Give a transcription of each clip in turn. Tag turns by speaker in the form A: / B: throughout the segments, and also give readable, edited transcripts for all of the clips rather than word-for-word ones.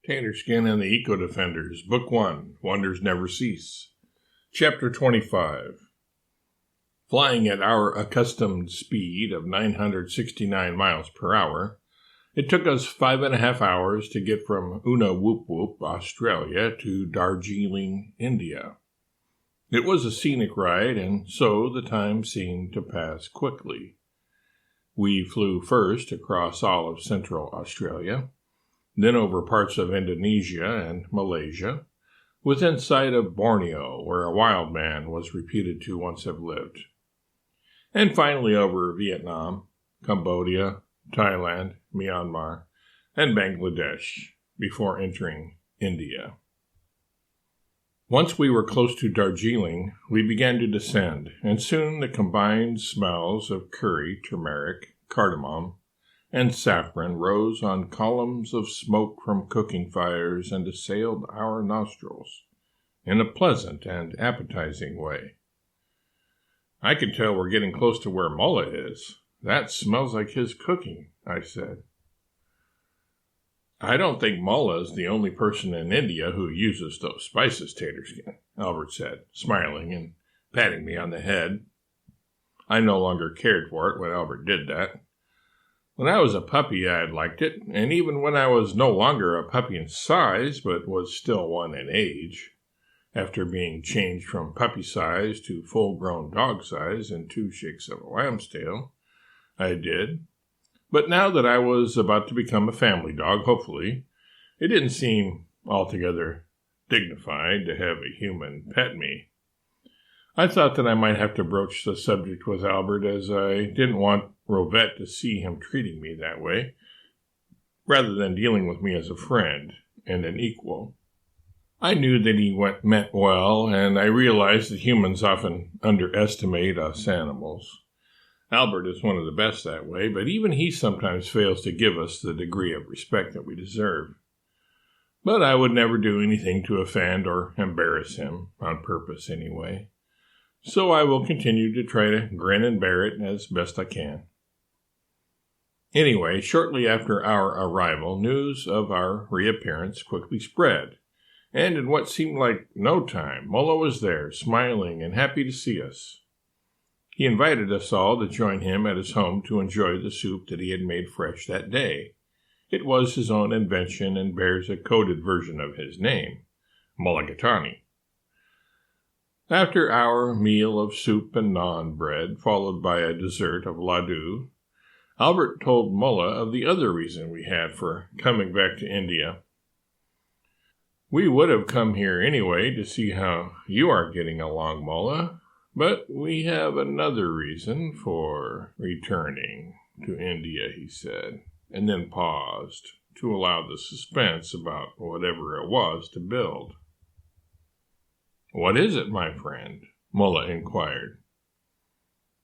A: Taterskin and the Eco-Defenders, Book 1, Wonders Never Cease. Chapter 25. Flying at our accustomed speed of 969 miles per hour, it took us 5.5 hours to get from Una-Whoop-Whoop, Australia, to Darjeeling, India. It was a scenic ride, and so the time seemed to pass quickly. We flew first across all of Central Australia, then over parts of Indonesia and Malaysia, within sight of Borneo, where a wild man was reputed to once have lived, and finally over Vietnam, Cambodia, Thailand, Myanmar, and Bangladesh, before entering India. Once we were close to Darjeeling, we began to descend, and soon the combined smells of curry, turmeric, cardamom, and saffron rose on columns of smoke from cooking fires and assailed our nostrils in a pleasant and appetizing way. "I can tell we're getting close to where Mullah is. That smells like his cooking," I said. "I don't think Mullah is the only person in India who uses those spices, Taterskin," Albert said, smiling and patting me on the head. I no longer cared for it when Albert did that. When I was a puppy, I had liked it, and even when I was no longer a puppy in size, but was still one in age, after being changed from puppy size to full-grown dog size in 2 shakes of a lamb's tail, I did. But now that I was about to become a family dog, hopefully, it didn't seem altogether dignified to have a human pet me. I thought that I might have to broach the subject with Albert, as I didn't want Rovette to see him treating me that way, rather than dealing with me as a friend and an equal. I knew that he meant well, and I realized that humans often underestimate us animals. Albert is one of the best that way, but even he sometimes fails to give us the degree of respect that we deserve. But I would never do anything to offend or embarrass him, on purpose anyway. So I will continue to try to grin and bear it as best I can. Anyway, shortly after our arrival, news of our reappearance quickly spread, and in what seemed like no time, Mullah was there, smiling and happy to see us. He invited us all to join him at his home to enjoy the soup that he had made fresh that day. It was his own invention and bears a coded version of his name, Mulligatawny. After our meal of soup and naan bread, followed by a dessert of laddu, Albert told Mullah of the other reason we had for coming back to India. "We would have come here anyway to see how you are getting along, Mullah, but we have another reason for returning to India," he said, and then paused to allow the suspense about whatever it was to build. "What is it, my friend?" Mullah inquired.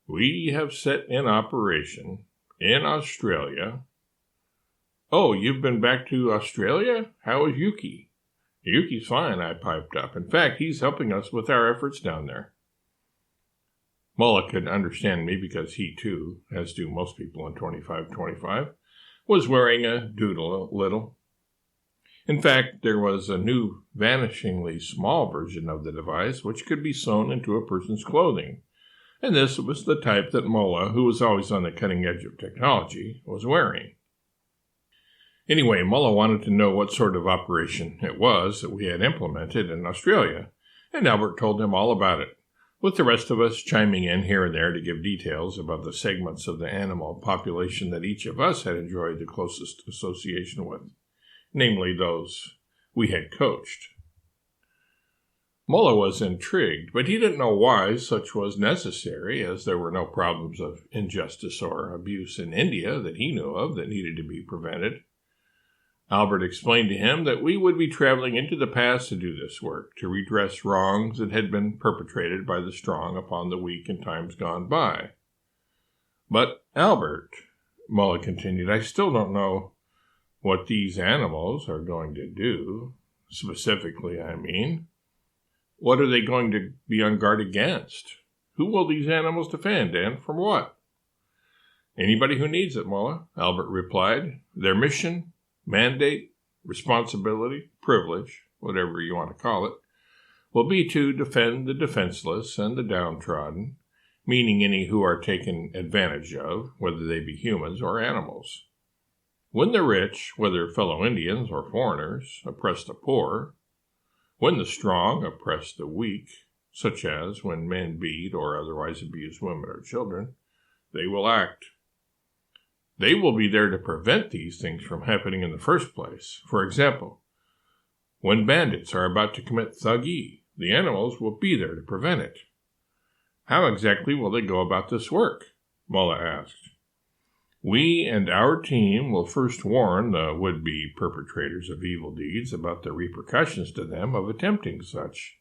A: "We have set in operation in Australia." "Oh, you've been back to Australia? How is Yuki?" "Yuki's fine," I piped up. "In fact, he's helping us with our efforts down there." Mullah could understand me because he, too, as do most people in 2525, was wearing a doodle a little. In fact, there was a new, vanishingly small version of the device which could be sewn into a person's clothing, and this was the type that Mullah, who was always on the cutting edge of technology, was wearing. Anyway, Mullah wanted to know what sort of operation it was that we had implemented in Australia, and Albert told him all about it, with the rest of us chiming in here and there to give details about the segments of the animal population that each of us had enjoyed the closest association with, namely those we had coached. Mullah was intrigued, but he didn't know why such was necessary, as there were no problems of injustice or abuse in India that he knew of that needed to be prevented. Albert explained to him that we would be traveling into the past to do this work, to redress wrongs that had been perpetrated by the strong upon the weak in times gone by. "But, Albert," Mullah continued, "I still don't know what these animals are going to do. Specifically, I mean. What are they going to be on guard against? Who will these animals defend, and from what?" "Anybody who needs it, Mullah," Albert replied. "Their mission, mandate, responsibility, privilege, whatever you want to call it, will be to defend the defenseless and the downtrodden, meaning any who are taken advantage of, whether they be humans or animals. When the rich, whether fellow Indians or foreigners, oppress the poor, when the strong oppress the weak, such as when men beat or otherwise abuse women or children, they will act. They will be there to prevent these things from happening in the first place. For example, when bandits are about to commit thuggee, the animals will be there to prevent it. How exactly will they go about this work? Mullah asked. We and our team will first warn the would-be perpetrators of evil deeds about the repercussions to them of attempting such.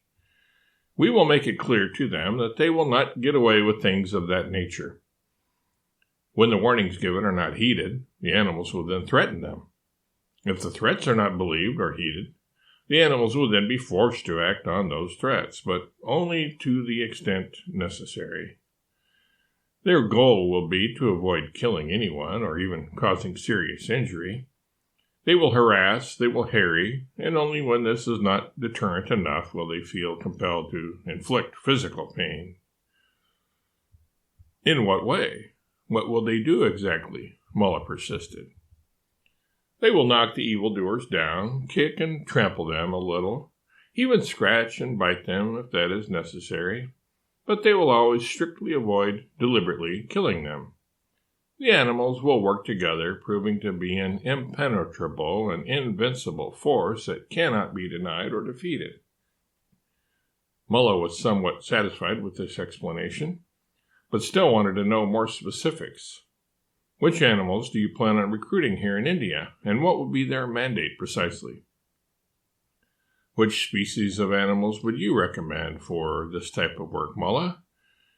A: We will make it clear to them that they will not get away with things of that nature. When the warnings given are not heeded, the animals will then threaten them. If the threats are not believed or heeded, the animals will then be forced to act on those threats, but only to the extent necessary. Their goal will be to avoid killing anyone or even causing serious injury. They will harass, they will harry, and only when this is not deterrent enough will they feel compelled to inflict physical pain. In what way? What will they do exactly? Mullah persisted. They will knock the evildoers down, kick and trample them a little, even scratch and bite them if that is necessary, but they will always strictly avoid deliberately killing them. The animals will work together, proving to be an impenetrable and invincible force that cannot be denied or defeated. Mullah was somewhat satisfied with this explanation, but still wanted to know more specifics. Which animals do you plan on recruiting here in India, and what would be their mandate precisely? Which species of animals would you recommend for this type of work, Mullah?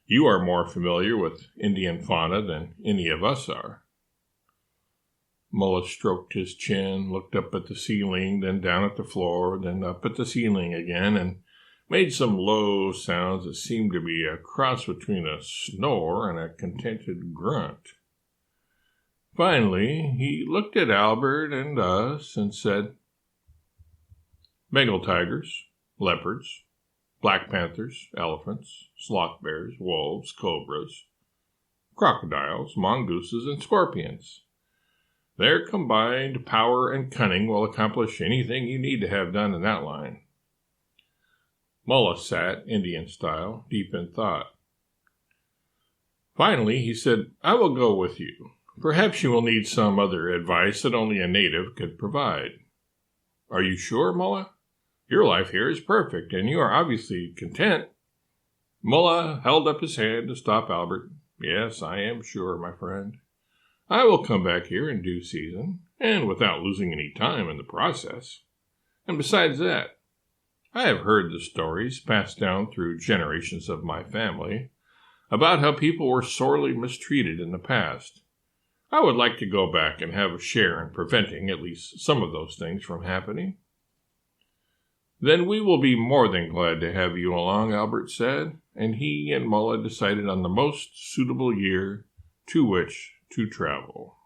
A: You are more familiar with Indian fauna than any of us are. Mullah stroked his chin, looked up at the ceiling, then down at the floor, then up at the ceiling again, and made some low sounds that seemed to be a cross between a snore and a contented grunt. Finally, he looked at Albert and us and said, Bengal tigers, leopards, black panthers, elephants, sloth bears, wolves, cobras, crocodiles, mongooses, and scorpions. Their combined power and cunning will accomplish anything you need to have done in that line. Mullah sat, Indian style, deep in thought. Finally, he said, I will go with you. Perhaps you will need some other advice that only a native could provide. Are you sure, Mullah? Your life here is perfect, and you are obviously content. Mullah held up his hand to stop Albert. Yes, I am sure, my friend. I will come back here in due season, and without losing any time in the process. And besides that, I have heard the stories passed down through generations of my family about how people were sorely mistreated in the past. I would like to go back and have a share in preventing at least some of those things from happening. Then we will be more than glad to have you along, Albert said, and he and Mullah decided on the most suitable year to which to travel.